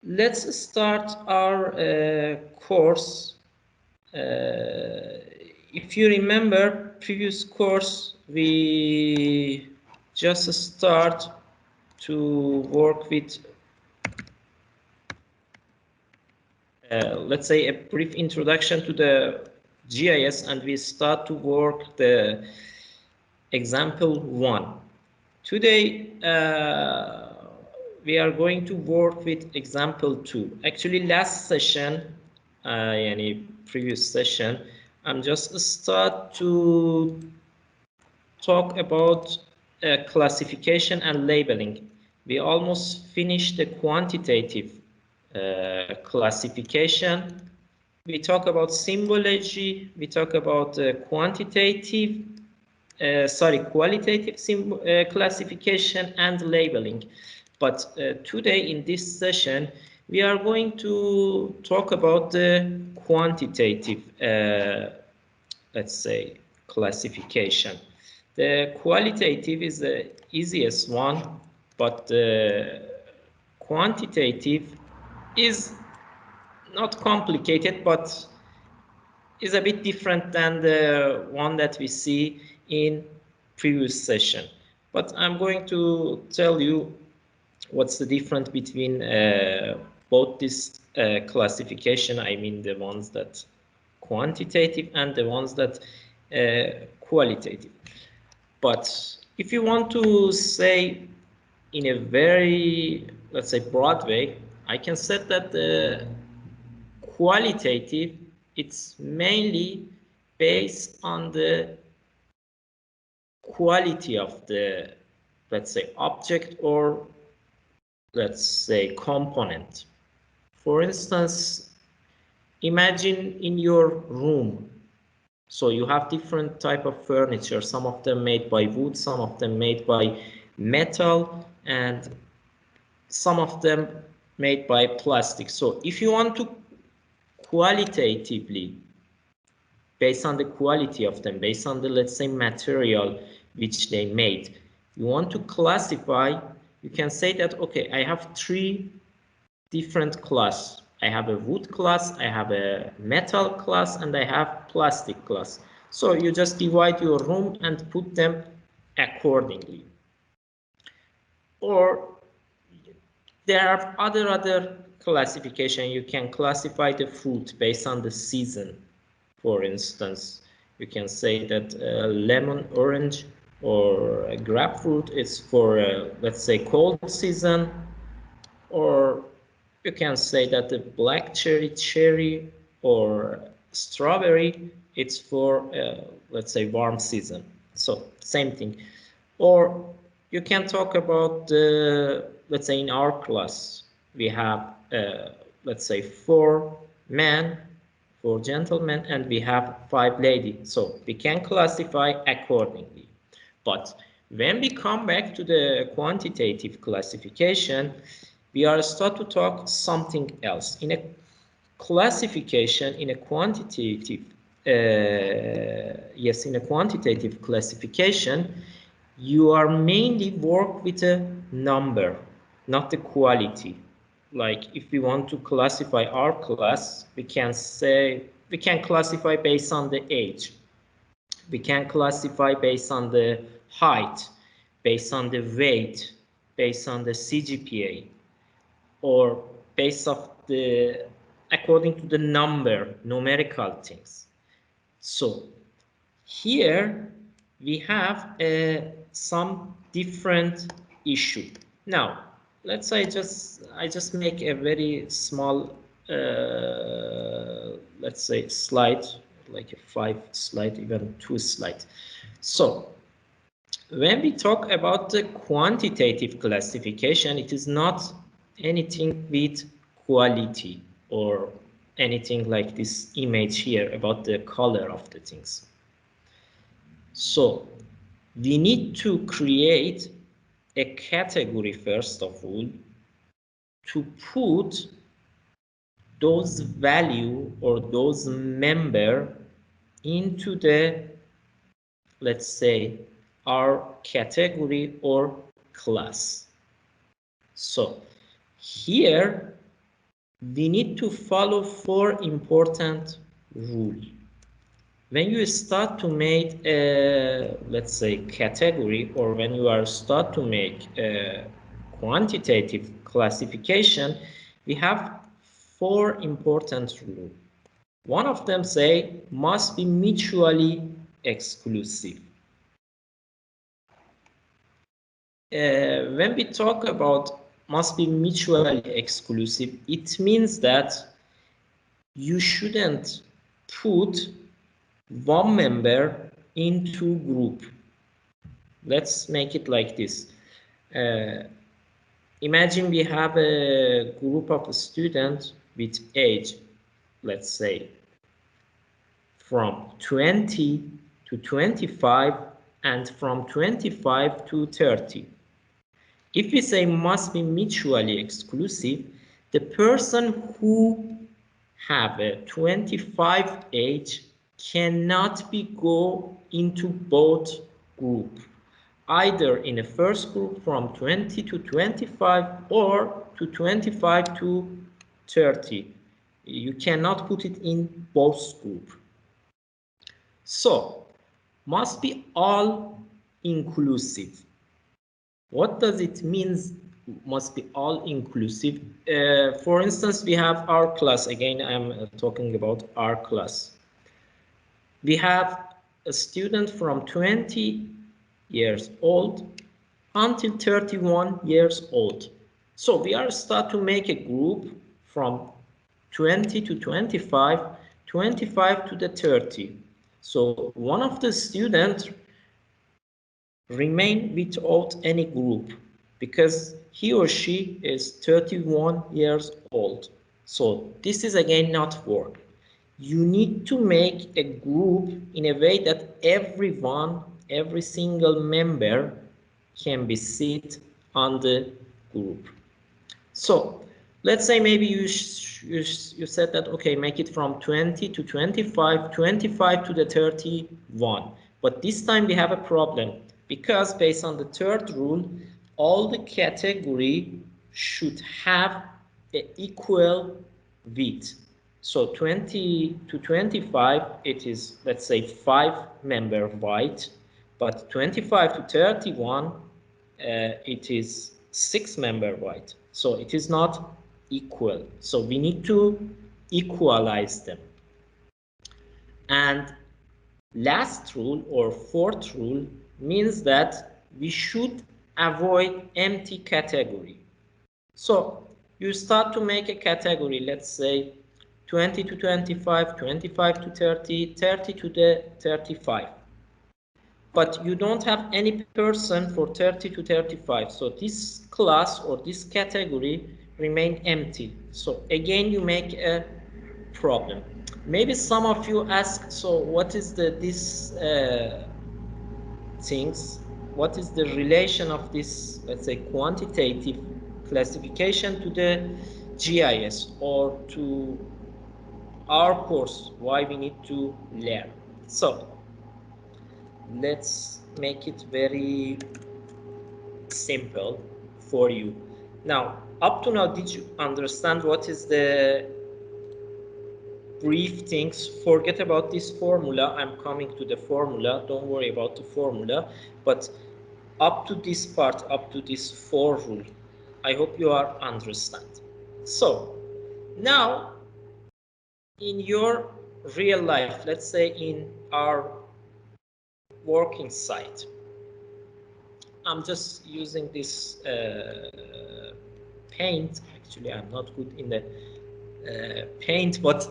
Let's start our course. If you remember previous course, we just start to work with let's say a brief introduction to the GIS, and we start to work the example 1. Today we are going to work with example 2. Actually last session, any previous session, I'm just start to talk about classification and labeling. We almost finished the quantitative classification. We talk about symbology, we talk about qualitative classification and labeling. But today in this session, we are going to talk about the quantitative, let's say, classification. The qualitative is the easiest one, but the quantitative is not complicated, but is a bit different than the one that we see in previous session. But I'm going to tell you what's the difference between both this classification, I mean the ones that quantitative and the ones that qualitative. But if you want to say in a very, let's say, broad way, I can say that the qualitative, it's mainly based on the quality of the, let's say, object or let's say component. For instance, imagine in your room, so you have different type of furniture, some of them made by wood, some of them made by metal, and some of them made by plastic. So if you want to qualitatively, based on the quality of them, based on the, let's say, material which they made, you want to classify, you can say that, okay, I have 3 different class. I have a wood class, I have a metal class, and I have plastic class. So you just divide your room and put them accordingly. Or there are other classification. You can classify the fruit based on the season. For instance, you can say that lemon, orange, or grapefruit is for let's say cold season, or you can say that the black cherry, or strawberry, it's for let's say warm season. So same thing. Or you can talk about the, let's say in our class we have let's say 4 men, 4 gentlemen, and we have 5 ladies. So we can classify accordingly. But when we come back to the quantitative classification, we are start to talk something else. In a classification, in a quantitative, in a quantitative classification, you are mainly work with a number, not the quality. Like if we want to classify our class, we can say, we can classify based on the age. We can classify based on the height, based on the weight, based on the CGPA, or based of the, according to the number, numerical things. So here we have some different issue. Now let's say I just make a very small let's say slide, like a 5 slide, even 2 slide. So when we talk about the quantitative classification, it is not anything with quality or anything like this image here about the color of the things. So we need to create a category first of all to put those value or those member into the, let's say, our category or class. So here we need to follow 4 important rules. When you start to make a, let's say, category, or when you are start to make a quantitative classification, we have 4 important rules. One of them say must be mutually exclusive. When we talk about must be mutually exclusive, it means that you shouldn't put one member into group. Let's make it like this. Imagine we have a group of students with age, let's say, from 20 to 25 and from 25 to 30. If we say must be mutually exclusive, the person who have a 25 age cannot be go into both group, either in the first group from 20 to 25 or to 25 to 30. You cannot put it in both group. So must be all inclusive. What does it mean must be all inclusive? For instance, we have our class. Again, I'm talking about our class. We have a student from 20 years old until 31 years old. So we are start to make a group from 20 to 25, 25 to the 30. So one of the students remain without any group because he or she is 31 years old. So this is again not work. You need to make a group in a way that everyone, every single member can be sit on the group. So let's say maybe you said that, okay, make it from 20 to 25, 25 to the 31. But this time we have a problem because based on the third rule, all the category should have an equal width. So 20 to 25, it is, let's say, 5 member wide, but 25 to 31, it is 6 member wide. So it is not equal. So we need to equalize them. And last rule or fourth rule means that we should avoid empty category. So you start to make a category, let's say 20 to 25, 25 to 30, 30 to the 35. But you don't have any person for 30 to 35. So this class or this category remain empty. So again, you make a problem. Maybe some of you ask, so what is this things? What is the relation of this, let's say, quantitative classification to the GIS or to our course? Why we need to learn? So let's make it very simple for you. Now, up to now, did you understand what is the brief things? Forget about this formula. I'm coming to the formula. Don't worry about the formula. But up to this part, up to this 4 rule, I hope you are understand. So now in your real life, let's say in our working site, I'm just using this paint. Actually, I'm not good in the paint, but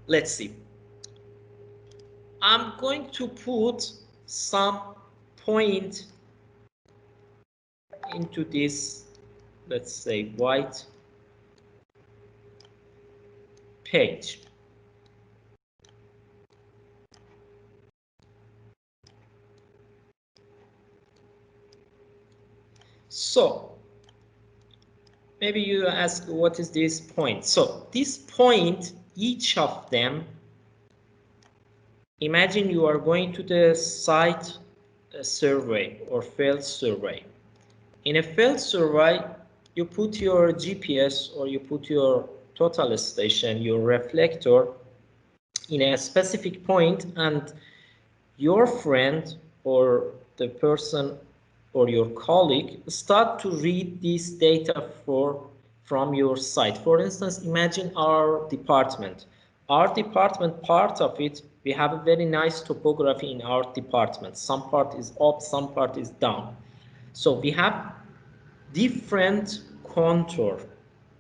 let's see. I'm going to put some point into this, let's say, white page. So maybe you ask, what is this point? So this point, each of them, imagine you are going to the site survey or field survey. In a field survey, you put your GPS or you put your total station, your reflector in a specific point, and your friend or the person or your colleague start to read this data from your site. For instance, imagine our department. Our department, part of it, we have a very nice topography in our department. Some part is up, some part is down. So we have different contour.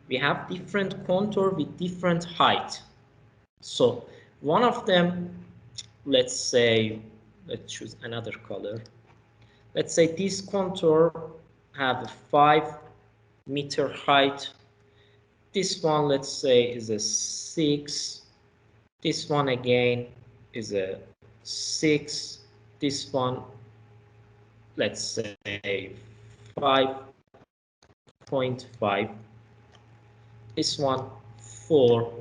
We have different contour with different height. So one of them, let's say, let's choose another color. Let's say this contour have a 5-meter height. This one, let's say, is a 6. This one again is a 6. This one, let's say 5.5. This one 4.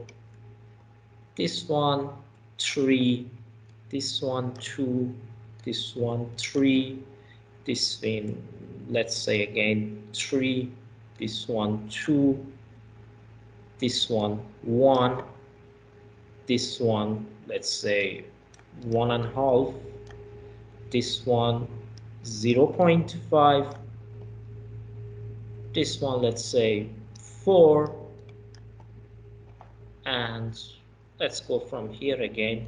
This one 3. This one 2. This one 3. This one, let's say again 3. This one 2. This one 1. This one, let's say 1.5. This one 0.5. This one, let's say 4. And let's go from here again.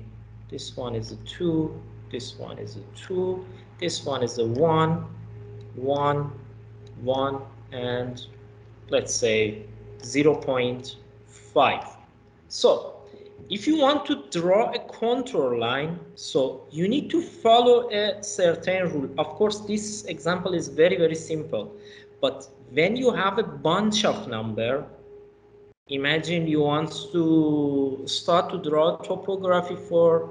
This one is a 2. This one is a 2. This one is a 1, 1, 1, and let's say 0.5. So if you want to draw a contour line, so you need to follow a certain rule. Of course, this example is very, very simple. But when you have a bunch of number, imagine you want to start to draw topography for,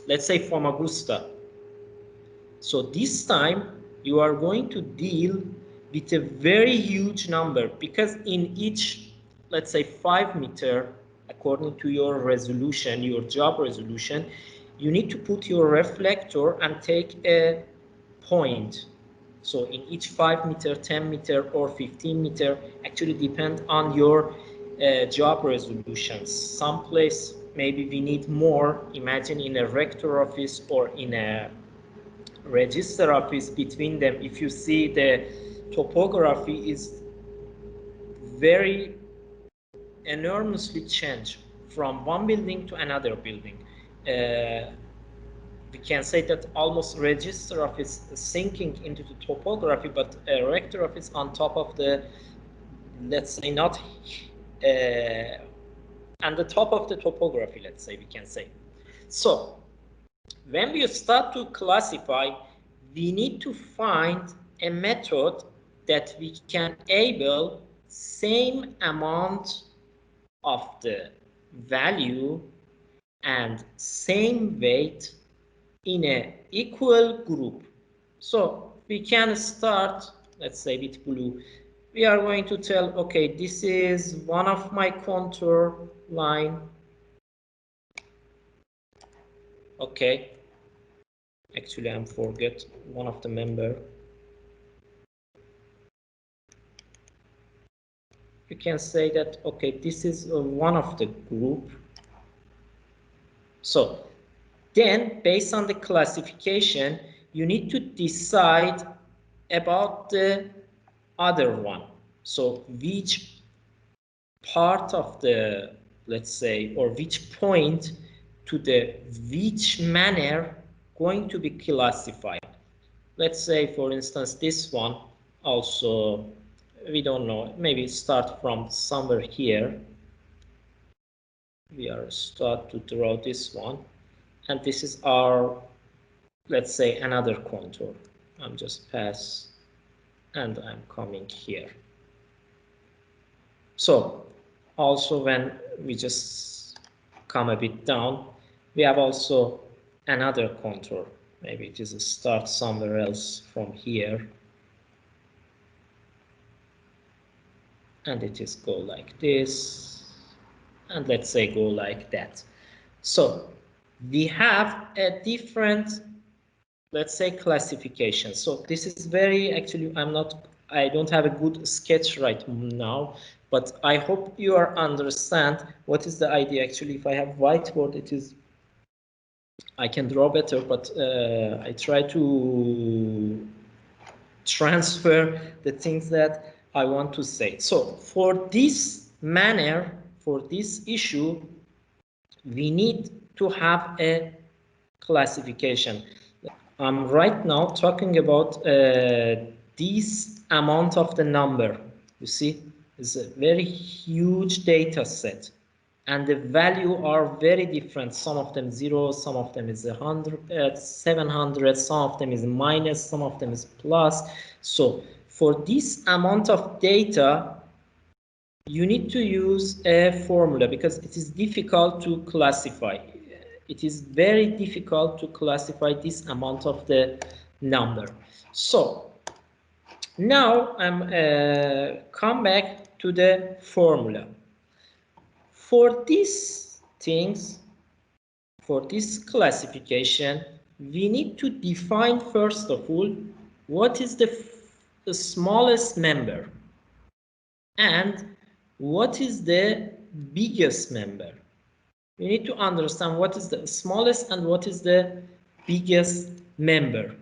let's say, Famagusta. So this time you are going to deal with a very huge number, because in each, let's say, 5-meter, according to your resolution, your job resolution, you need to put your reflector and take a point. So in each 5-meter, 10-meter, or 15-meter, actually depend on your job resolutions. Some place maybe we need more. Imagine in a rector office or in a register office, between them, if you see the topography is very enormously changed from one building to another building. We can say that almost register office sinking into the topography, but a rector office on top of the, let's say, not and the top of the topography, let's say, we can say. So when we start to classify, we need to find a method that we can able same amount of the value and same weight in an equal group. So we can start, let's say, with blue. We are going to tell, okay, this is one of my contour line. Okay, actually I forget one of the member. You can say that, okay, this is one of the group. So then, based on the classification, you need to decide about the other one. So which part of the, let's say, or which point to the which manner going to be classified. Let's say, for instance, this one also, we don't know, maybe start from somewhere here. We are start to draw this one, and this is our, let's say, another contour. I'm just pass and I'm coming here. So also when we just come a bit down, we have also another contour. Maybe it is a start somewhere else from here, and it is go like this, and let's say go like that. So we have a different, let's say, classification. So this is very, actually I'm not I don't have a good sketch right now, but I hope you understand what is the idea. Actually, if I have whiteboard, it is I can draw better, but I try to transfer the things that I want to say. So for this manner, for this issue, we need to have a classification. I'm right now talking about this amount of the number. You see, it's a very huge data set, and the value are very different. Some of them 0, some of them is 100, 700, some of them is minus, some of them is plus. So for this amount of data, you need to use a formula because it is difficult to classify. It is very difficult to classify this amount of the number. So now I'm come back to the formula. For these things, for this classification, we need to define first of all what is the smallest member and what is the biggest member. We need to understand what is the smallest and what is the biggest member.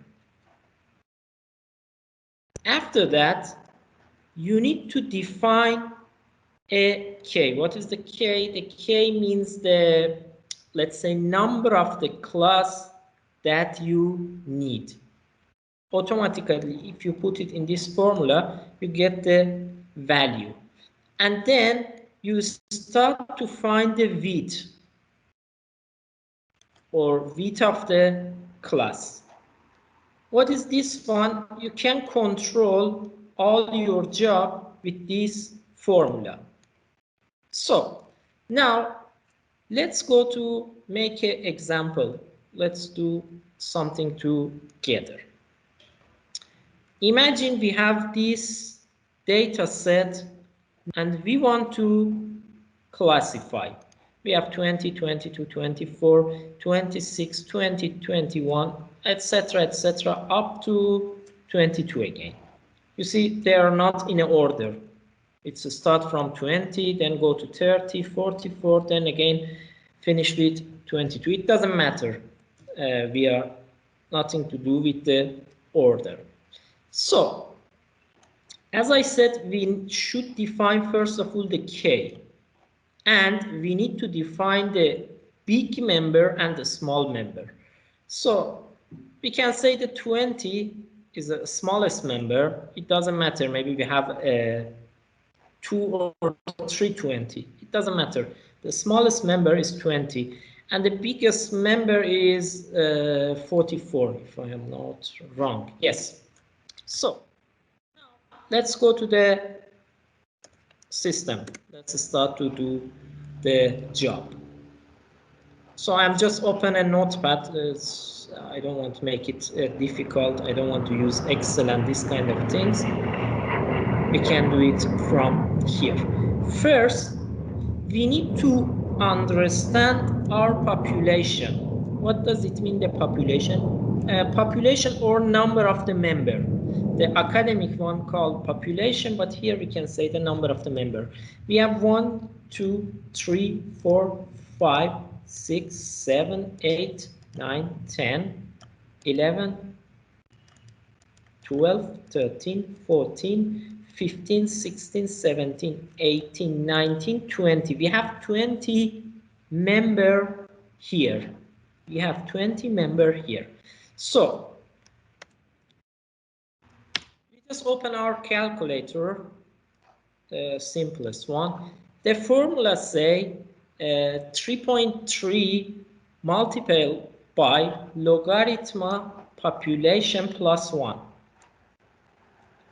After that, you need to define a K. What is the K? The K means the, let's say, number of the class that you need. Automatically, if you put it in this formula, you get the value. And then you start to find the width or width of the class. What is this one? You can control all your job with this formula. So now let's go to make an example. Let's do something together. Imagine we have this data set and we want to classify. We have 20, 22, 24, 26, 20, 21, etc., etc., up to 22 again. You see, they are not in order. It's a start from 20, then go to 30, 44, then again finish with 22. It doesn't matter. We are nothing to do with the order. So, as I said, we should define first of all the K. And we need to define the big member and the small member. So we can say the 20 is the smallest member. It doesn't matter. Maybe we have a 2 or 320. It doesn't matter. The smallest member is 20. And the biggest member is 44, if I am not wrong. Yes. So let's go to the system. Let's start to do the job. So I'm just open a notepad. I don't want to make it difficult. I don't want to use Excel and this kind of things. We can do it from here. First, we need to understand our population. What does it mean, the population? Population or number of the member. The academic one called population, but here we can say the number of the member. We have 1, 2, 3, 4, 5, 6, 7, 8, 9, 10, 11, 12, 13, 14, 15, 16, 17, 18, 19, 20. We have 20 member here. We have 20 member here. So we just open our calculator, the simplest one. The formula say 3.3 multiplied by logarithm population plus 1.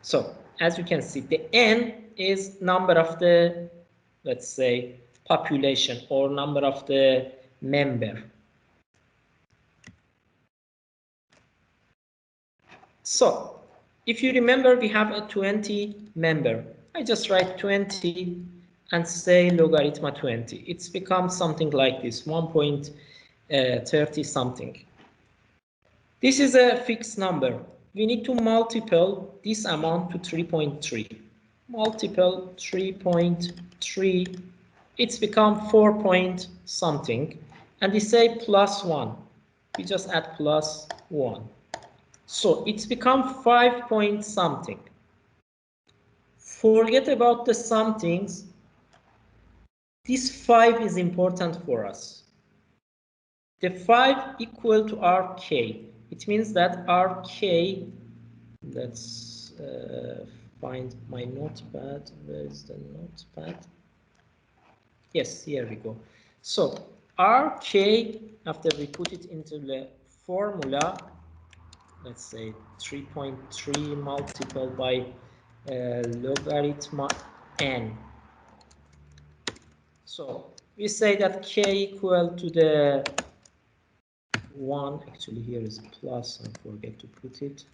So as you can see, the n is number of the, let's say, population or number of the member. So if you remember, we have a 20 member. I just write 20 and say logarithm 20. It's become something like this, 1.30 something. This is a fixed number. we need to multiply this amount to 3.3. Multiple 3.3, it's become 4 point something, and we say plus 1. We just add plus 1. So it's become 5 point something. Forget about the somethings. This 5 is important for us. The 5 equal to our k. It means that our k, let's find my notepad. Where is the notepad? Yes, here we go. So our k, after we put it into the formula, let's say 3.3 multiplied by logarithm n. So we say that k equal to the 1. Actually, here is plus. I forget to put it.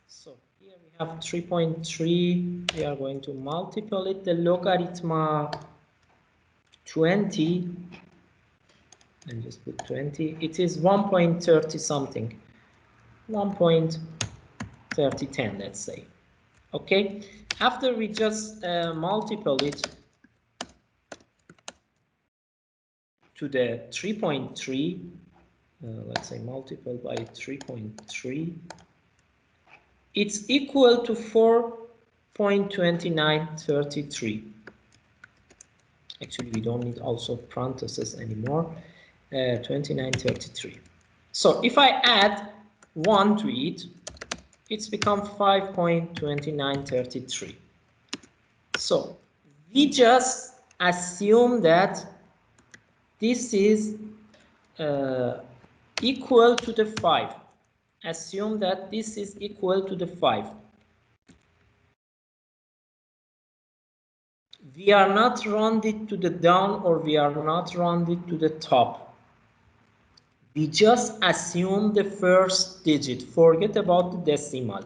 So here we have 3.3. We are going to multiply it. The logarithm 20. And just put 20. It is 1.30 something. 1.3010, let's say. Okay. After we just multiply it to the 3.3, let's say multiple by 3.3, it's equal to 4.2933. Actually, we don't need also parentheses anymore. 2933. So if I add 1 to it, it's become 5.2933. So we just assume that this is equal to the 5. Assume that this is equal to the 5. We are not rounded to the down, or we are not rounded to the top. We just assume the first digit. Forget about the decimal.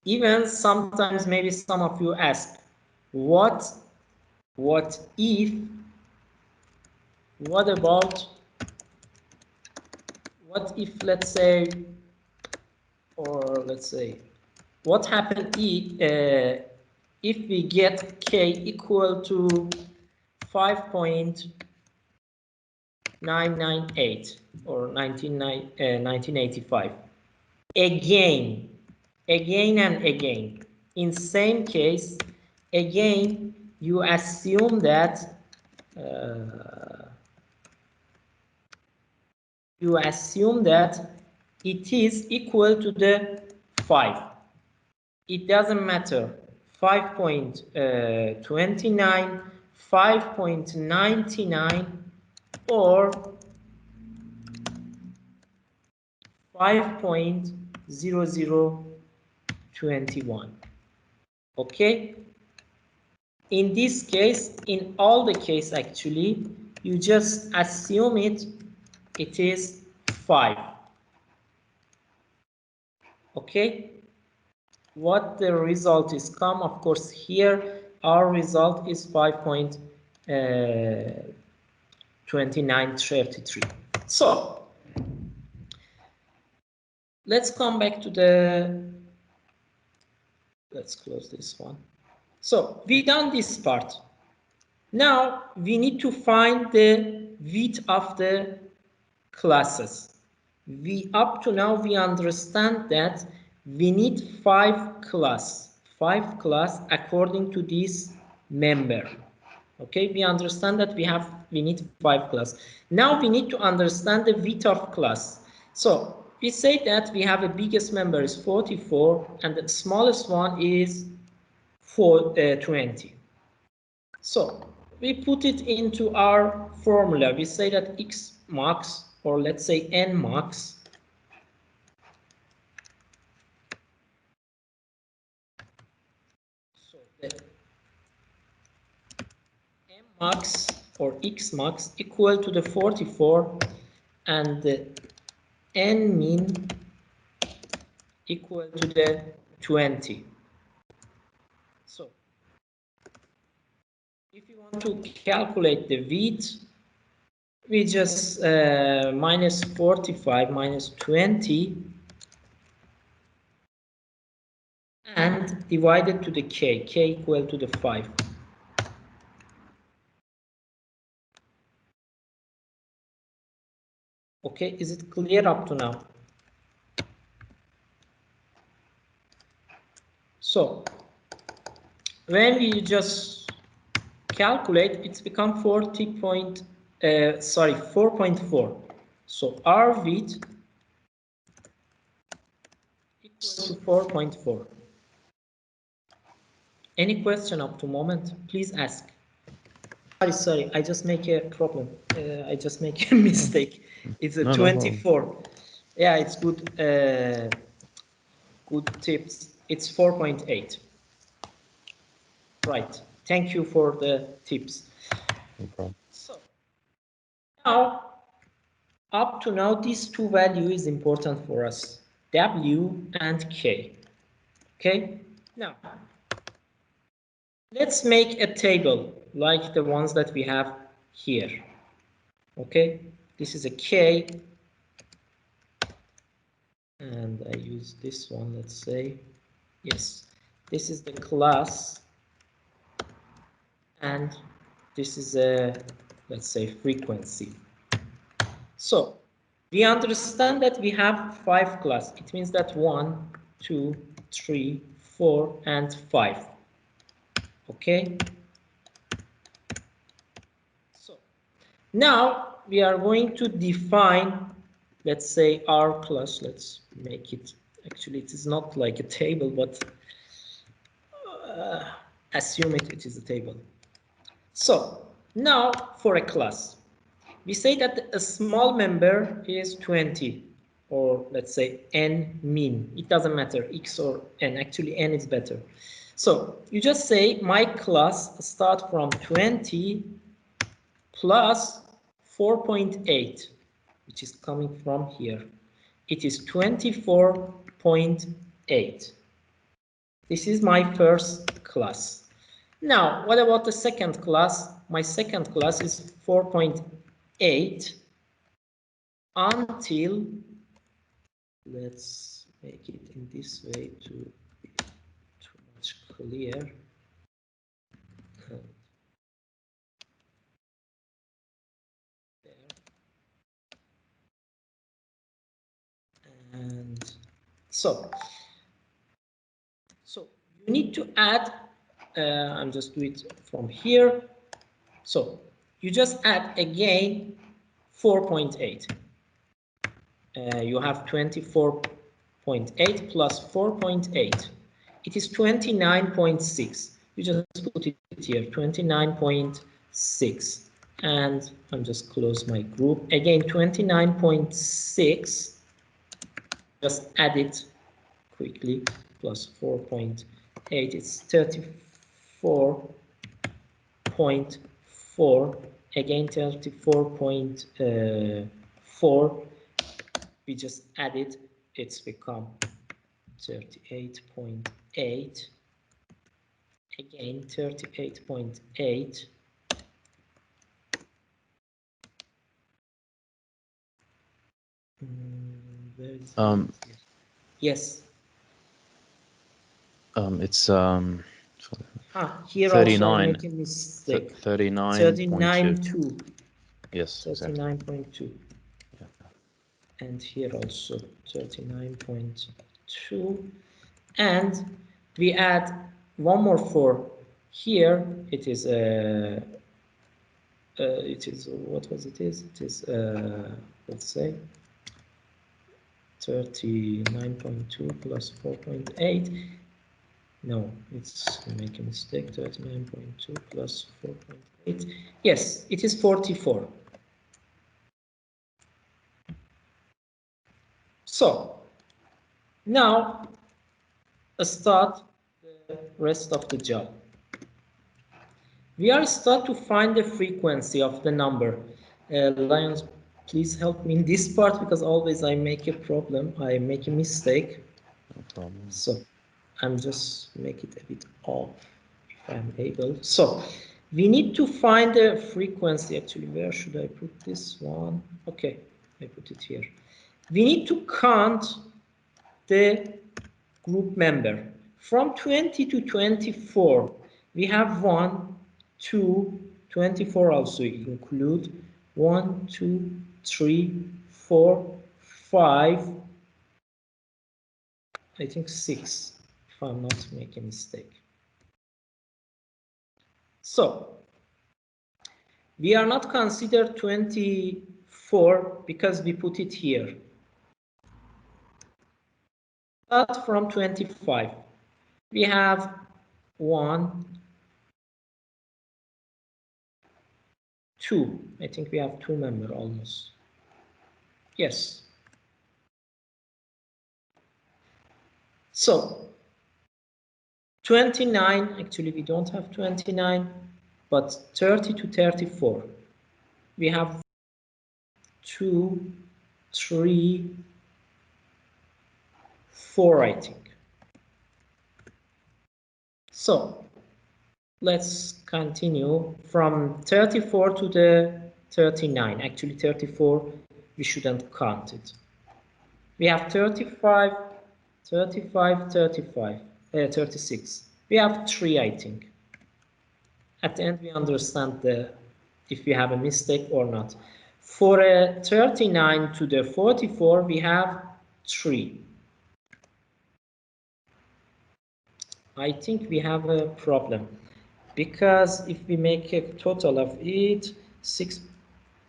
Even sometimes maybe some of you ask, what if let's say, what happens if we get k equal to 5.998 or 1985? Again and again. In same case, again, you assume that it is equal to the 5. It doesn't matter. 5.29, 5.99, or 5.0021. Okay? In this case, in all the case actually, you just assume it is 5. Okay? What the result is come, of course, here our result is 5.2933. So let's come back to the, let's close this one. So we done this part. Now we need to find the width of the classes. Up to now we understand that we need 5 class according to this member. Okay, we understand that we need 5 class. Now we need to understand the width of class. So we say that we have a biggest member is 44 and the smallest one is 20. So we put it into our formula. We say that x max, or let's say n max, so the m max or x max equal to the 44 and the n min equal to the 20. So if you want to calculate the width, we just minus 45 minus 20 and divided to the k equal to the 5. Okay, is it clear up to now? So when we just calculate, it's become 4.4. So our width equals to 4.4. Any question up to moment? Please ask. Sorry, I just make a problem. I just make a mistake. It's a 24. No. Yeah, it's good. Good tips. It's 4.8. Right. Thank you for the tips. No problem. So now, up to now, these two values is important for us, W and K. Okay. Now, let's make a table like the ones that we have here. Okay. This is a K. And I use this one, let's say. Yes. This is the class. And this is a, let's say, frequency. So we understand that we have 5 classes. It means that 1, 2, 3, 4, and 5. Okay. So now we are going to define, let's say, our class. Let's make it. Actually, it is not like a table, but assume it is a table. So now for a class, we say that a small member is 20, or let's say n min. It doesn't matter, x or n. Actually, n is better. So you just say my class start from 20 plus 4.8, which is coming from here. It is 24.8. This is my first class. Now, what about the second class? My second class is 4.8 until, let's make it in this way to be too much clear. There. And so you need to add, I'm just doing it from here. So you just add again 4.8. You have 24.8 plus 4.8. It is 29.6. You just put it here, 29.6. And I'm just close my group. Again, 29.6. Just add it quickly, plus 4.8. It's 34.4. Again, 34.4. We just add it, it's become 38.8. Again, 38.8. Where is yes. It's here 39. also I make a mistake. 39.2. Yes, 39.2. Yeah. And here also 39.2. And we add one more 4 here. It is what was it is? It is let's say 39.2 plus 4.8. No, it's make a mistake. 39.2 plus 4.8. Yes, it is 44. So now start the rest of the job. We are start to find the frequency of the number. Lions, please help me in this part because always I make a problem. I make a mistake. No problem. So I'm just make it a bit off if I'm able. So We need to find the frequency. Actually, where should I put this one? Okay, I put it here. We need to count the group member. From 20 to 24, we have 1, 2, 24 also include 1, 2, 3, 4, 5, I think 6, if I'm not making a mistake. So, we are not considered 24 because we put it here. But from 25, we have 1, 2. I think we have 2 members almost. Yes. So 29, actually we don't have 29, but 30 to 34. We have 2, 3, 4, I think. So let's continue from 34 to the 39. Actually 34, we shouldn't count it. We have 35, 35, 35, 36. We have 3, I think. At the end, we understand if we have a mistake or not. For a 39 to the 44, we have 3. I think we have a problem because if we make a total of it, 6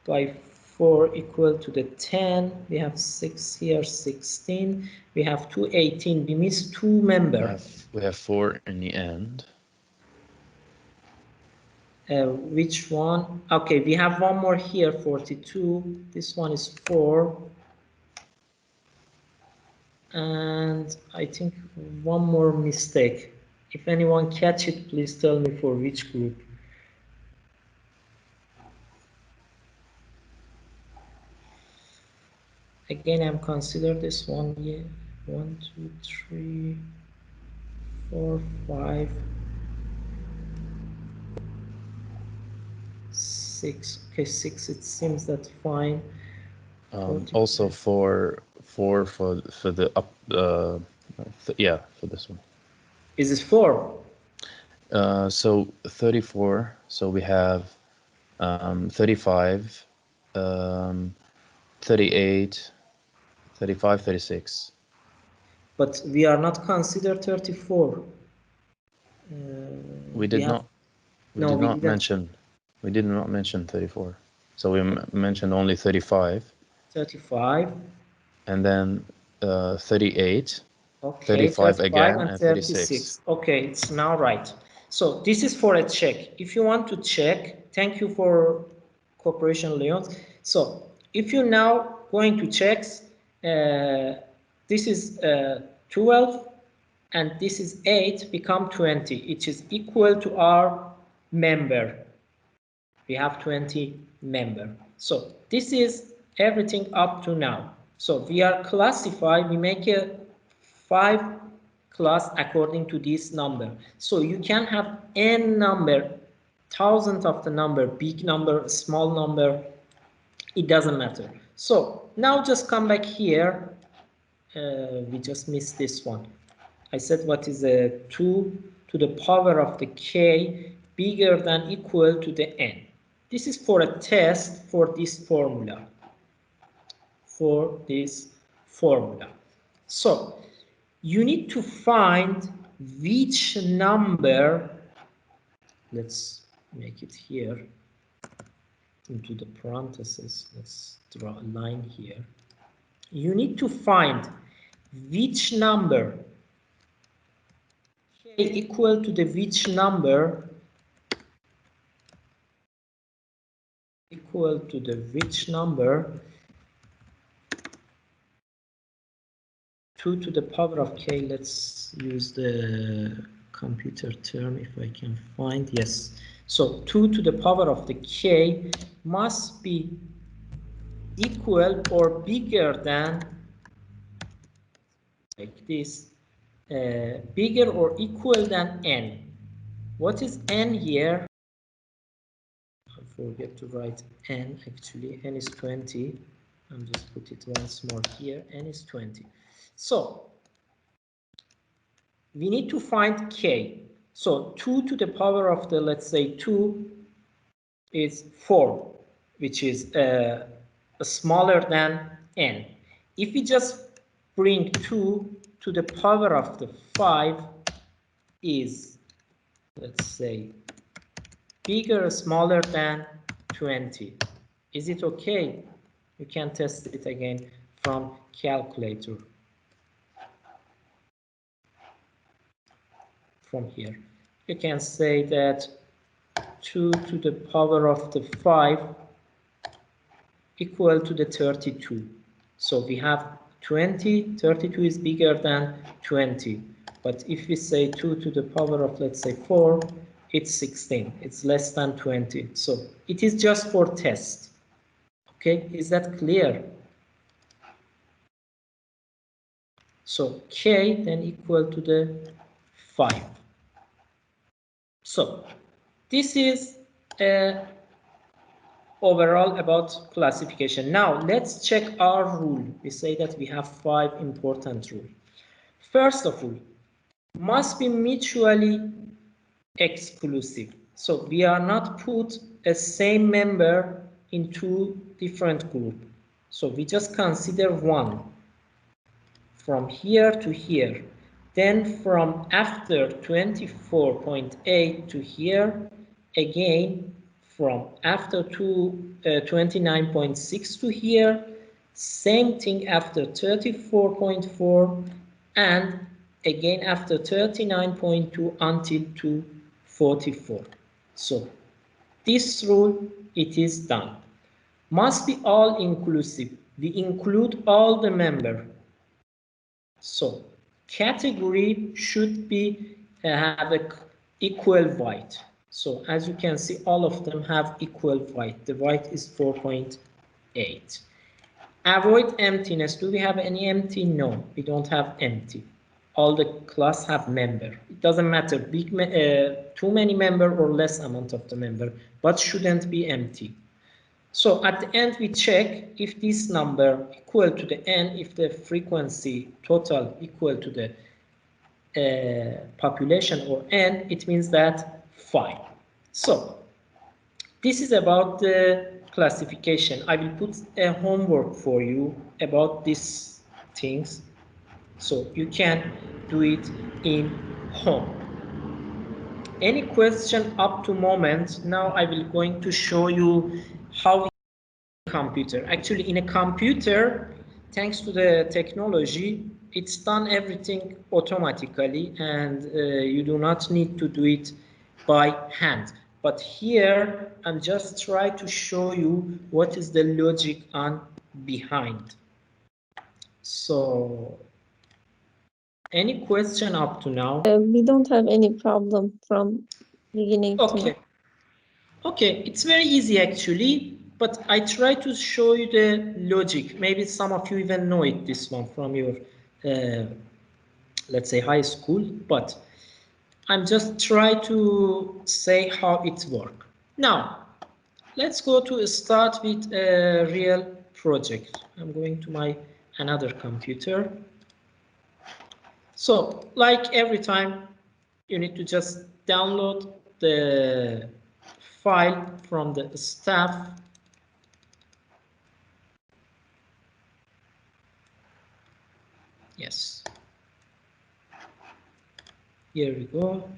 by 4 equal to the 10. We have 6 here, 16. We have 2, 18. We miss 2 members. We have 4 in the end. Which one? Okay, we have one more here, 42. This one is 4. And I think one more mistake. If anyone catch it, please tell me for which group. Again, I'm consider this one here. 1, 2, 3, 4, 5, 6. Okay, 6. It seems that's fine. Also for the up. Yeah, for this one. Is it 4? So 34. So we have 35, 38, 35, 36. But we are not considered 34. We did not mention 34. So we mentioned only 35. 35. And then 38. Okay, 35 35 again and and 36. Okay, it's now right. So this is for a check. If you want to check, thank you for cooperation, Leon. So if you now going to check, this is 12 and this is 8 become 20. It is equal to our member. We have 20 member. So this is everything up to now. So we are classified, we make a 5 class according to this number. So you can have n number, thousands of the number, big number, small number, it doesn't matter. So now just come back here. We just missed this one. I said what is a 2 to the power of the k bigger than equal to the n. This is for a test for this formula. So you need to find which number, let's make it here into the parentheses, let's draw a line here. You need to find which number k equal to the which number equal to the which number 2 to the power of k. Let's use the computer term if I can find. Yes. So 2 to the power of the k must be equal or bigger than, like this, bigger or equal than n. What is n here? forget to write n. Actually, n is 20. I'm just put it once more here. N is 20. So we need to find k. So 2 to the power of the, let's say 2 is 4, which is smaller than n. If we just bring 2 to the power of the 5 is, let's say, bigger or smaller than 20. Is it okay? You can test it again from calculator. From here, you can say that 2 to the power of the 5 equal to the 32. So we have 20, 32 is bigger than 20. But if we say 2 to the power of, let's say 4, it's 16. It's less than 20. So it is just for test. Okay, is that clear? So k then equal to the 5. So this is overall about classification. Now let's check our rule. We say that we have 5 important rules. First of all, must be mutually exclusive. So we are not put a same member in 2 different groups. So we just consider one from here to here. Then from after 24.8 to here, again from after 29.6 to here, same thing after 34.4, and again after 39.2 until 244. So this rule, it is done. Must be all inclusive. We include all the members. So category should be have a equal weight. So as you can see, all of them have equal weight. The weight is 4.8. Avoid emptiness. Do we have any empty? No, we don't have empty. All the class have member. It doesn't matter too many member or less amount of the member, but shouldn't be empty. So at the end we check if this number equal to the n, if the frequency total equal to the population or n, it means that 5. So this is about the classification. I will put a homework for you about these things, so you can do it in home. Any question up to moment? Now I will going to show you how computer. Actually, in a computer, thanks to the technology, it's done everything automatically, and you do not need to do it by hand. But here, I'm just trying to show you what is the logic on behind. So, any question up to now? We don't have any problem from beginning to now. Okay, it's very easy actually, but I try to show you the logic. Maybe some of you even know it, this one from your, let's say, high school, but I'm just try to say how it works. Now, let's go to start with a real project. I'm going to my another computer. So, like every time, you need to just download the file from the staff. Yes. Here we go.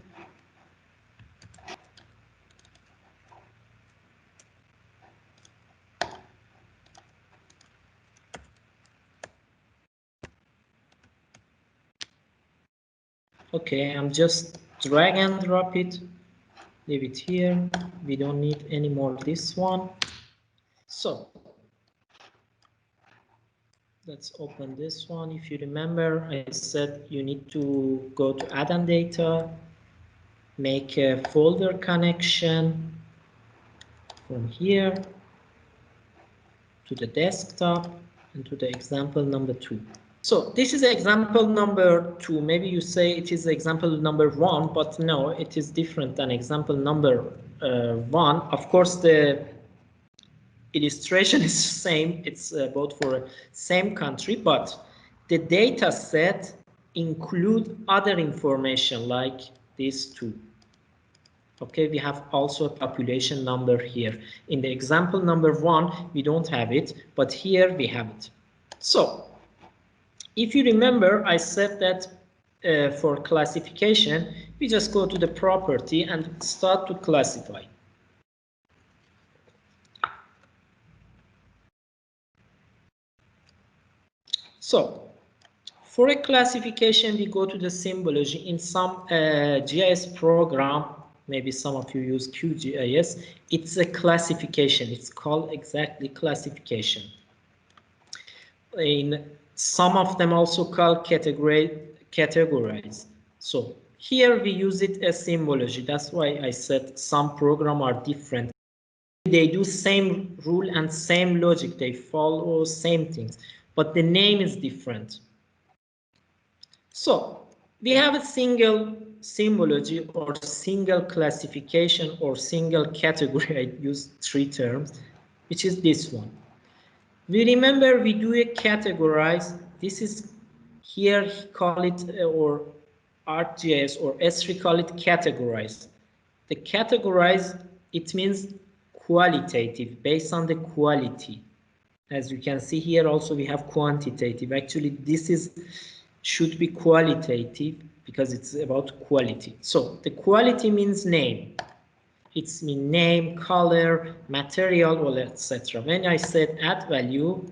Okay, I'm just drag and drop it. Leave it here. We don't need any more this one. So let's open this one. If you remember, I said you need to go to add-on data, make a folder connection from here to the desktop and to the example number 2. So this is example number 2. Maybe you say it is example number 1, but no, it is different than example number 1. Of course, the illustration is same. It's both for a same country, but the data set include other information like these two. Okay, we have also a population number here. In the example number 1, we don't have it, but here we have it. So, if you remember, I said that for classification, we just go to the property and start to classify. So, for a classification, we go to the symbology. In some GIS program, maybe some of you use QGIS, it's a classification. It's called exactly classification. In some of them also called categorize. So here we use it as symbology. That's why I said some programs are different. They do same rule and same logic. They follow same things, but the name is different. So we have a single symbology or single classification or single category. I use 3 terms, which is this one. We remember we do a categorize. This is here call it or ArcGIS or S3 call it categorize. The categorize, it means qualitative, based on the quality. As you can see here also we have quantitative. Actually this should be qualitative because it's about quality. So the quality means name. It's mean name, color, material, or etc. When I said add value,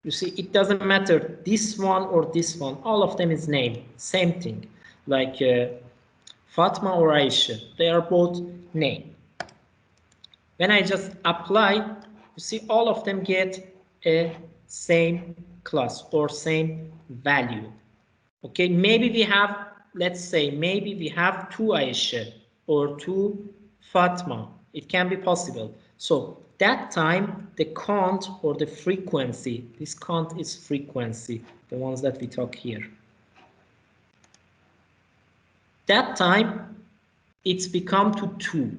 you see it doesn't matter this one or this one. All of them is name, same thing. Like Fatma or Aisha, they are both name. When I just apply, you see all of them get a same class or same value. Okay, maybe we have, let's say, maybe we have 2 Aisha or 2 Fatma. It can be possible. So that time, the count or the frequency, this count is frequency, the ones that we talk here. That time, it's become to 2,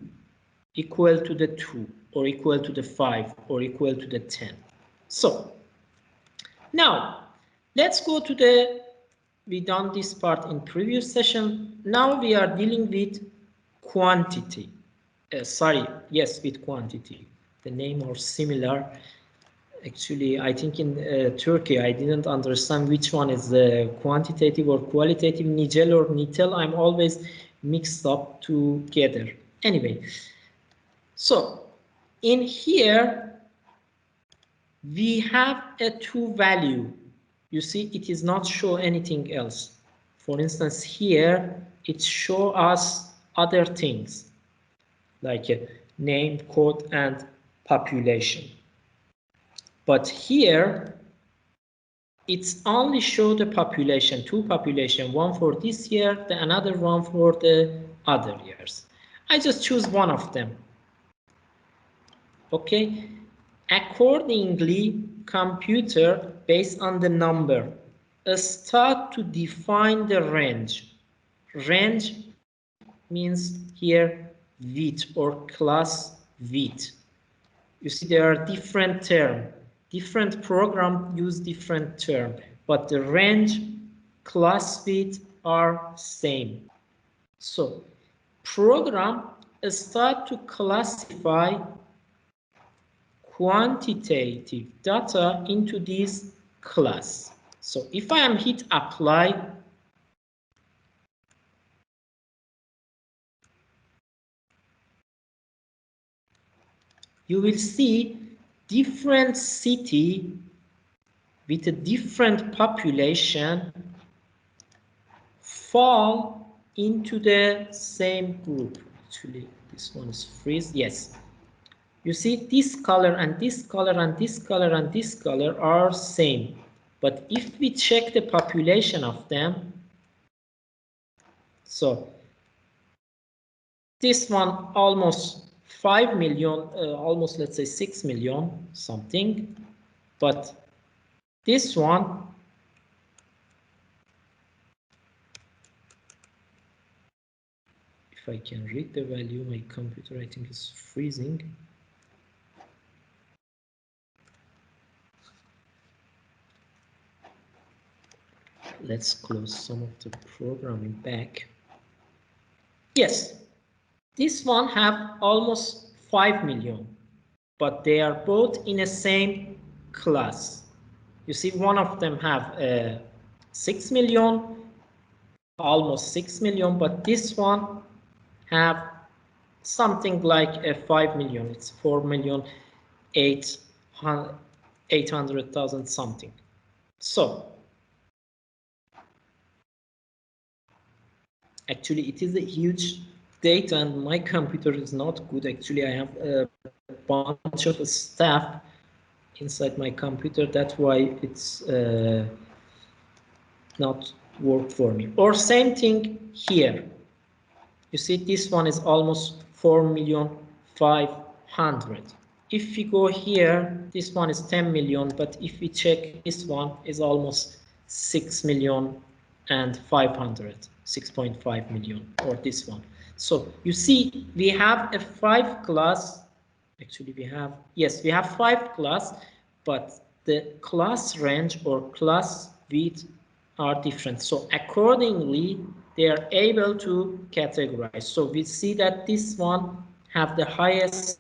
equal to the 2, or equal to the 5, or equal to the 10. So now, let's go to the, we done this part in previous session. Now we are dealing with quantity. With quantity. The name are similar. Actually, I think in Turkey, I didn't understand which one is the quantitative or qualitative, Nigel or Nitel. I'm always mixed up together. Anyway, so in here, we have a 2 value. You see, it is not show anything else. For instance, here, it show us other things, like a name, code, and population. But here, it's only show the population, 2 population, one for this year, the another one for the other years. I just choose one of them. Okay. Accordingly, computer, based on the number, start to define the range. Range means here width or class width. You see there are different terms. Different programs use different terms, but the range, class width are same. So program start to classify quantitative data into this class. So if I am hit apply, you will see different city with a different population fall into the same group. Actually, this one is freeze. Yes. You see this color and this color and this color and this color are same. But if we check the population of them, so this one almost 5 million, almost let's say 6 million something. But this one, if I can read the value, my computer I think is freezing. let's close some of the programming back. Yes, this one have almost 5 million, but they are both in the same class. You see, one of them have 6 million, almost 6 million, but this one have something like a 5 million. It's 4,800,000 something. So actually it is a huge data, and my computer is not good. Actually, I have a bunch of staff inside my computer. That's why it's not work for me. Or same thing here. You see, this one is almost 4,500,000. If we go here, this one is 10 million, but if we check, this one is almost 6,500,000, 6.5 million, or this one. So you see, we have a 5 class. Actually, we have 5 class, but the class range or class width are different. So accordingly, they are able to categorize. So we see that this one have the highest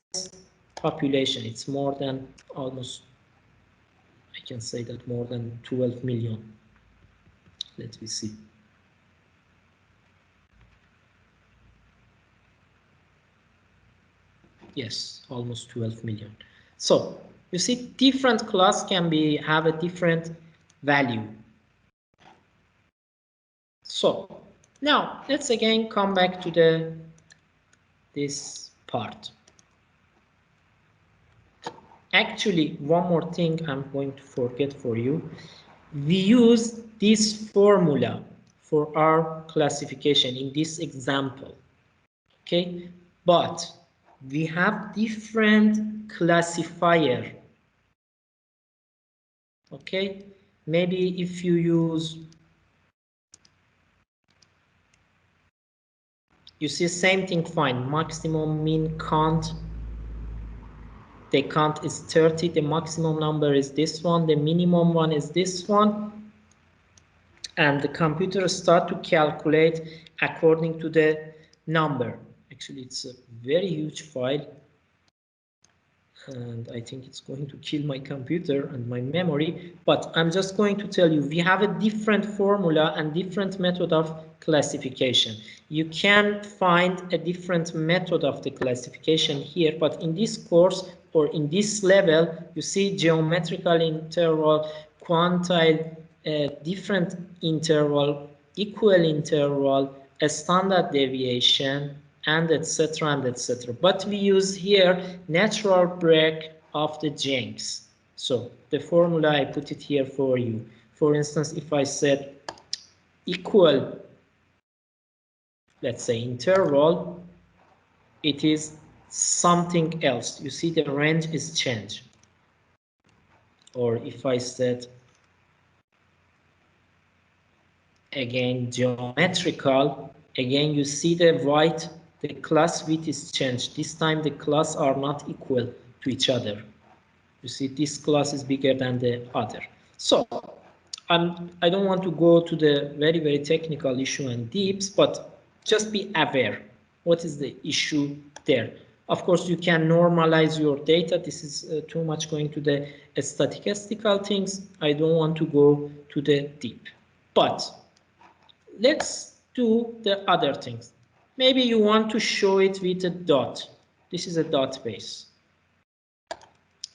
population. It's more than almost, I can say that more than 12 million. Let me see. Yes, almost 12 million. So you see, different class can have a different value. So now let's again come back to this part. Actually, one more thing I'm going to forget for you. We use this formula for our classification in this example. Okay, but we have different classifier. Okay, maybe if you use, you see same thing, fine, maximum mean count. The count is 30, the maximum number is this one, the minimum one is this one, and the computer start to calculate according to the number. Actually, it's a very huge file, and I think it's going to kill my computer and my memory, but I'm just going to tell you, we have a different formula and different method of classification. You can find a different method of the classification here, but in this course or in this level, you see geometrical interval, quantile, different interval, equal interval, a standard deviation, and etc. and etc. But we use here natural break of the Jenks. So the formula, I put it here for you. For instance, if I said equal, let's say interval, it is something else. You see the range is changed. Or if I said again geometrical, again you see the white, the class width is changed. This time the class are not equal to each other. You see, this class is bigger than the other. So I don't want to go to the very, very technical issue and deeps, but just be aware what is the issue there. Of course, you can normalize your data. This is too much going to the statistical things. I don't want to go to the deep. But let's do the other things. Maybe you want to show it with a dot. This is a dot base.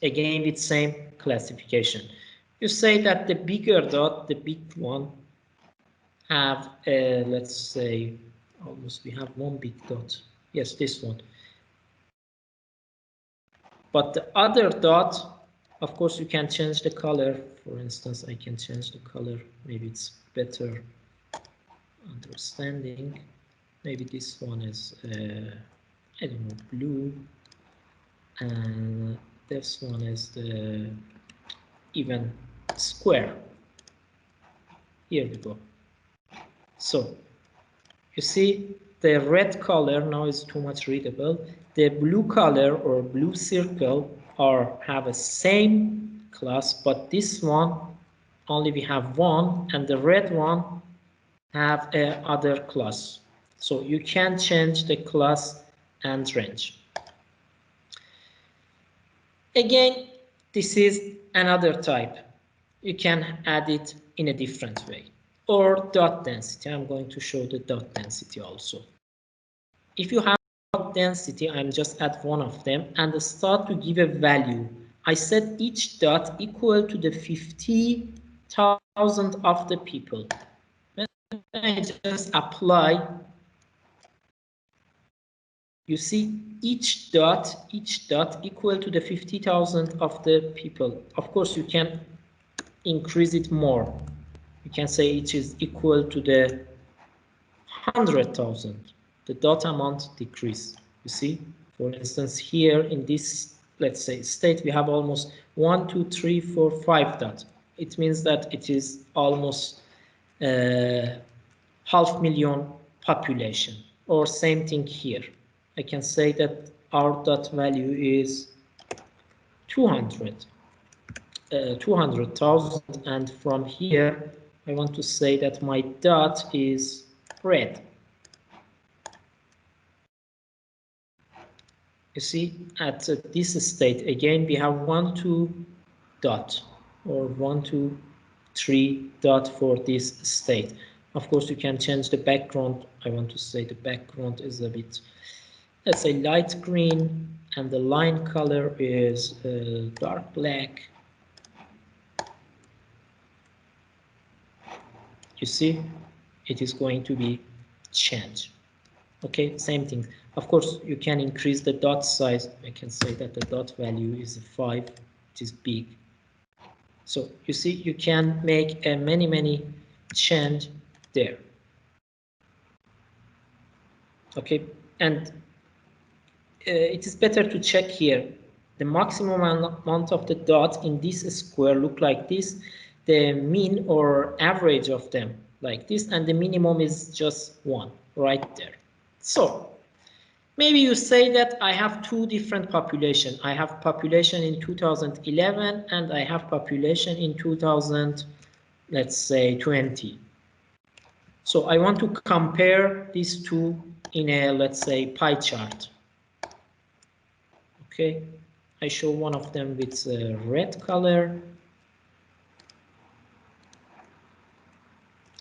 Again, with same classification. You say that the bigger dot, the big one, have let's say almost we have one big dot. Yes, this one. But the other dot, of course, you can change the color. For instance, I can change the color. Maybe it's better understanding. Maybe this one is I don't know, blue, and this one is the even square. Here we go. So you see the red color now is too much readable. The blue color or blue circle have a same class, but this one only we have one, and the red one have a other class. So you can change the class and range. Again, this is another type. You can add it in a different way. Or dot density. I'm going to show the dot density also. If you have dot density, I'm just add one of them and start to give a value. I set each dot equal to the 50,000 of the people. When I just apply, you see each dot equal to the 50,000 of the people. Of course, you can increase it more. You can say it is equal to the 100,000. The dot amount decrease. You see, for instance, here in this, let's say, state, we have almost 1, 2, 3, 4, 5 dots. It means that it is almost 500,000 population. Or same thing here. I can say that our dot value is 200,000, and from here I want to say that my dot is red. You see, at this state again we have 1, 2 dot, or 1, 2, 3 dot for this state. Of course, you can change the background. I want to say the background is a bit, let's say, light green, and the line color is dark black. You see, it is going to be changed. Okay, same thing. Of course, you can increase the dot size. I can say that the dot value is 5. It is big. So you see, you can make a many change there. Okay, and it is better to check here. The maximum amount of the dot in this square look like this, the mean or average of them like this, and the minimum is just 1 right there. So maybe you say that I have two different population. I have population in 2011 and I have population in 2000, let's say 20. So I want to compare these two in a, let's say, pie chart. Okay, I show one of them with a red color,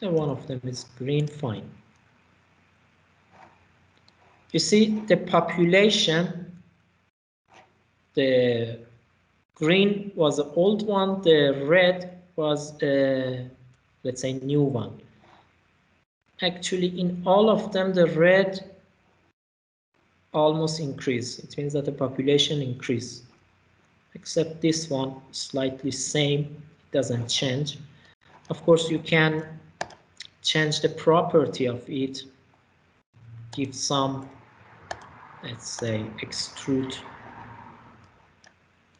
and one of them is green. Fine. You see the population, the green was the old one, the red was the, let's say, new one. Actually, in all of them, the red almost increased. It means that the population increased. Except this one, slightly same, it doesn't change. Of course, you can change the property of it, give some, let's say, extrude,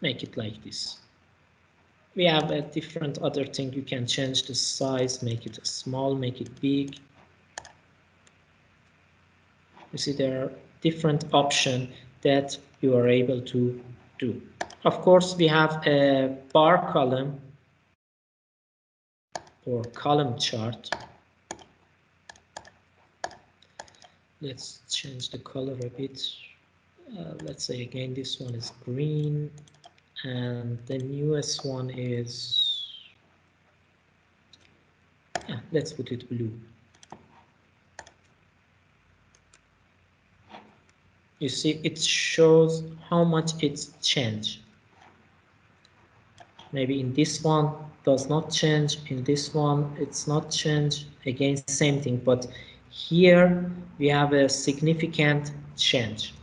make it like this. We have a different other thing. You can change the size, make it small, make it big. You see, there are different options that you are able to do. Of course, we have a bar column or column chart. Let's change the color a bit. Let's say again, this one is green, and the newest one is, yeah, let's put it blue. You see, it shows how much it's changed. Maybe in this one does not change, in this one it's not changed. Again, same thing, but here we have a significant change.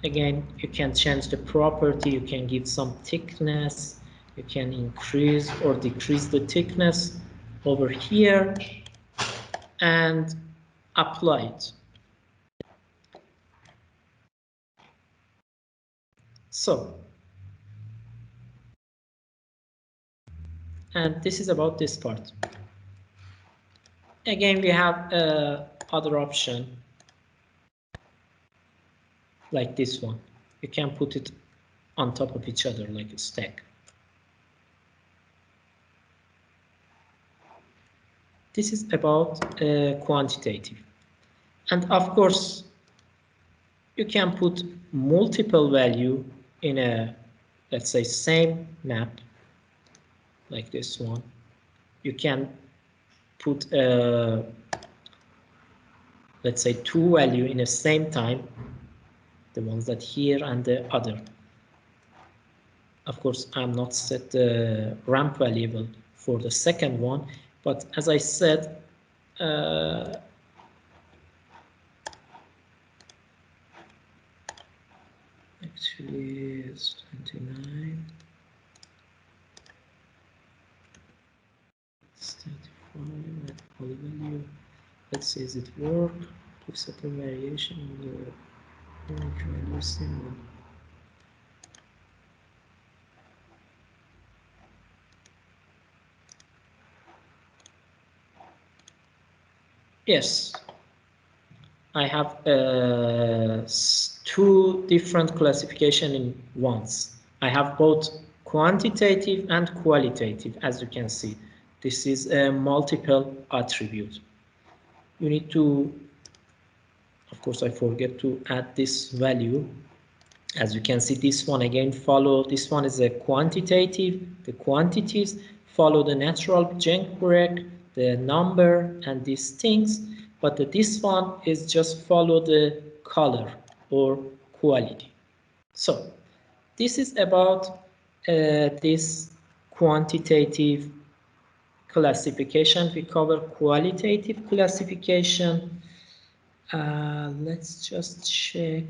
Again, you can change the property, you can give some thickness, you can increase or decrease the thickness over here and apply it. So, and this is about this part. Again, we have other option like this one. You can put it on top of each other like a stack. This is about quantitative. And of course, you can put multiple value in a, let's say, same map, like this one. You can put let's say 2 value in the same time, the ones that here and the other. Of course, I'm not set the ramp variable for the second one, but as I said, actually it's 29. It's 35 at polyvalue. Let's see, is it work to set a variation of the unique value symbol? Yes, I have 2 different classification in once. I have both quantitative and qualitative, as you can see. This is a multiple attribute. You need to, of course, I forget to add this value. As you can see, this one again follow, this one is a quantitative, the quantities follow the natural gen break, the number and these things, but this one is just follow the color or quality. So this is about this quantitative classification. We cover qualitative classification. Let's just check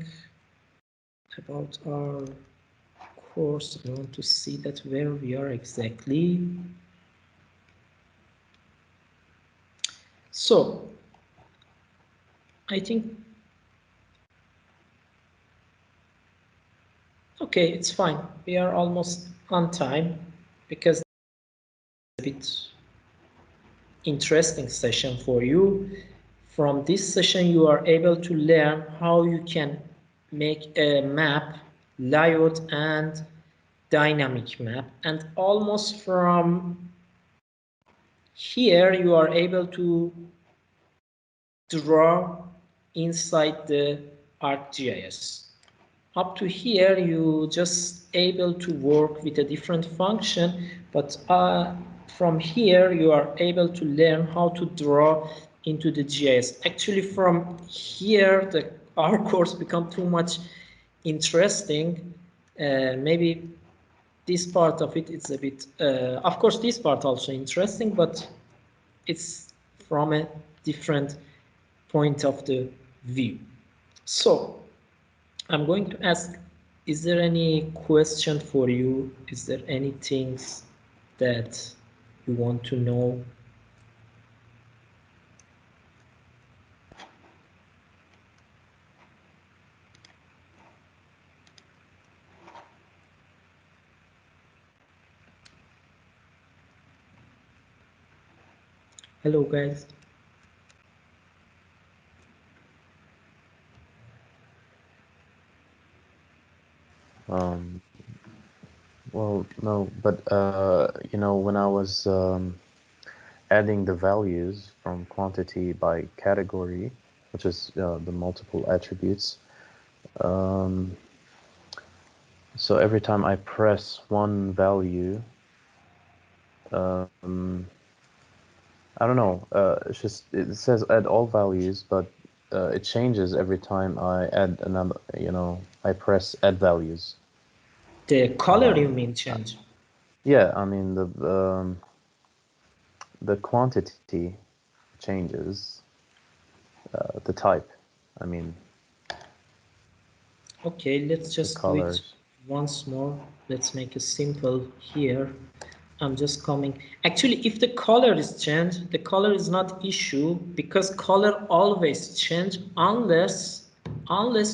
about our course. I want to see that where we are exactly. So I think, okay, it's fine. We are almost on time because it's a bit interesting session for you. From this session, you are able to learn how you can make a map, layout and dynamic map, and almost from here you are able to draw inside the ArcGIS. Up to here you just able to work with a different function, but from here you are able to learn how to draw into the GIS. Actually from here our course become too much interesting. Maybe this part of it is a bit, of course this part also interesting, but it's from a different point of the view. So I'm going to ask, is there any question for you? Is there any things that you want to know? Hello guys. Well, no, but you know, when I was adding the values from quantity by category, which is the multiple attributes, so every time I press one value, I don't know, it's just, it says add all values, but it changes every time I add another, you know, I press add values. The color you mean change? Yeah, I mean the quantity changes, the type, I mean. Okay, let's just do it once more. Let's make it simple here. I'm just coming. Actually, if the color is changed, the color is not issue because color always change unless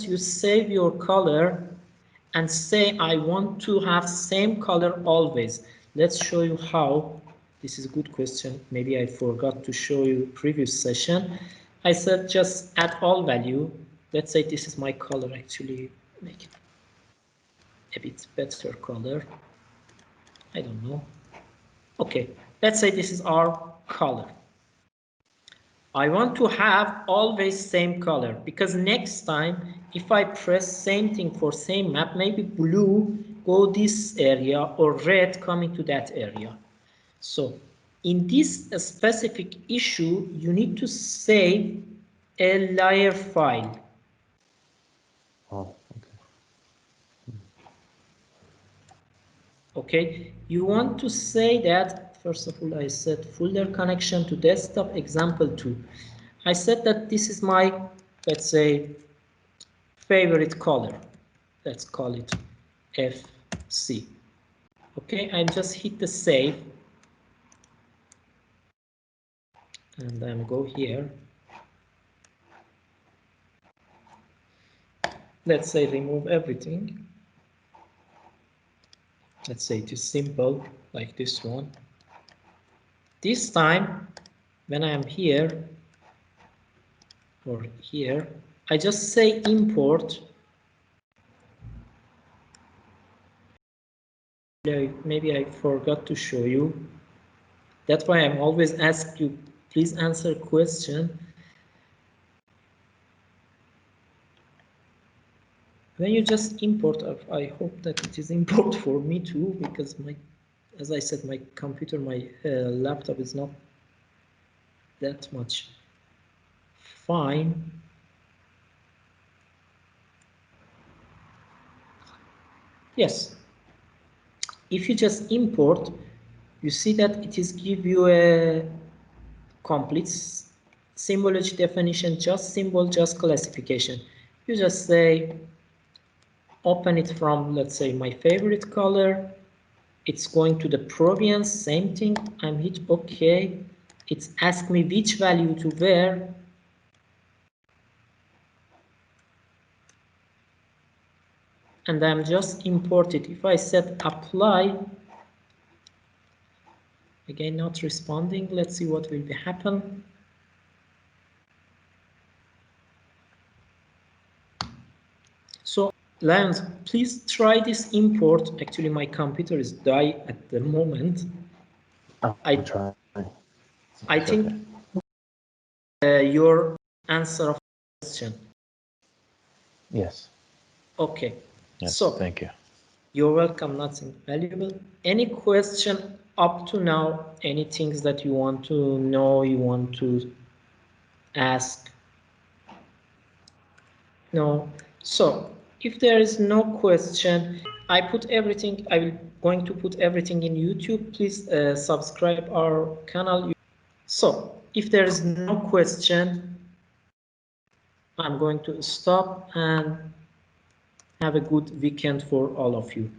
you save your color and say I want to have same color always. Let's show you how. This is a good question. Maybe I forgot to show you previous session. I said just add all value. Let's say this is my color. Actually make it a bit better color. I don't know. Okay, let's say this is our color. I want to have always same color, because next time if I press same thing for same map, maybe blue go this area or red coming to that area. So in this specific issue, you need to save a layer file. Oh, Okay, you want to say that, first of all, I said folder connection to desktop example 2. I said that this is my, let's say, favorite color. Let's call it FC. Okay, I just hit the save. And then go here. Let's say remove everything. Let's say it is simple, like this one. This time, when I am here, or here, I just say import. Maybe I forgot to show you. That's why I'm always ask you, please answer question. When you just import, I hope that it is import for me too, because as I said, my computer, my laptop is not that much fine. Yes, if you just import, you see that it is give you a complete symbology definition, just symbol, just classification. You just say, open it from, let's say, my favorite color. It's going to the province, same thing. I'm hit OK. It's asked me which value to where. And I'm just imported. If I said apply, again, not responding. Let's see what will happen. So, Lions, please try this import. Actually, my computer is die at the moment. I'll try. I think your answer of the question. Yes. Okay. Yes, so, thank you. You're welcome, nothing valuable. Any question up to now? Any things that you want to know, you want to ask? No. So if there is no question, I put everything, I'm going to put everything in YouTube. Please subscribe our channel. So if there is no question, I'm going to stop and have a good weekend for all of you.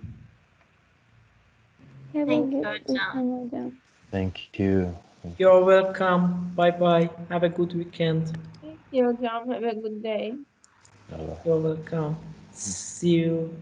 Have a good weekend. Thank you. You're welcome. Bye-bye. Have a good weekend. Thank you, John. Have a good day. Bye-bye. You're welcome. See you.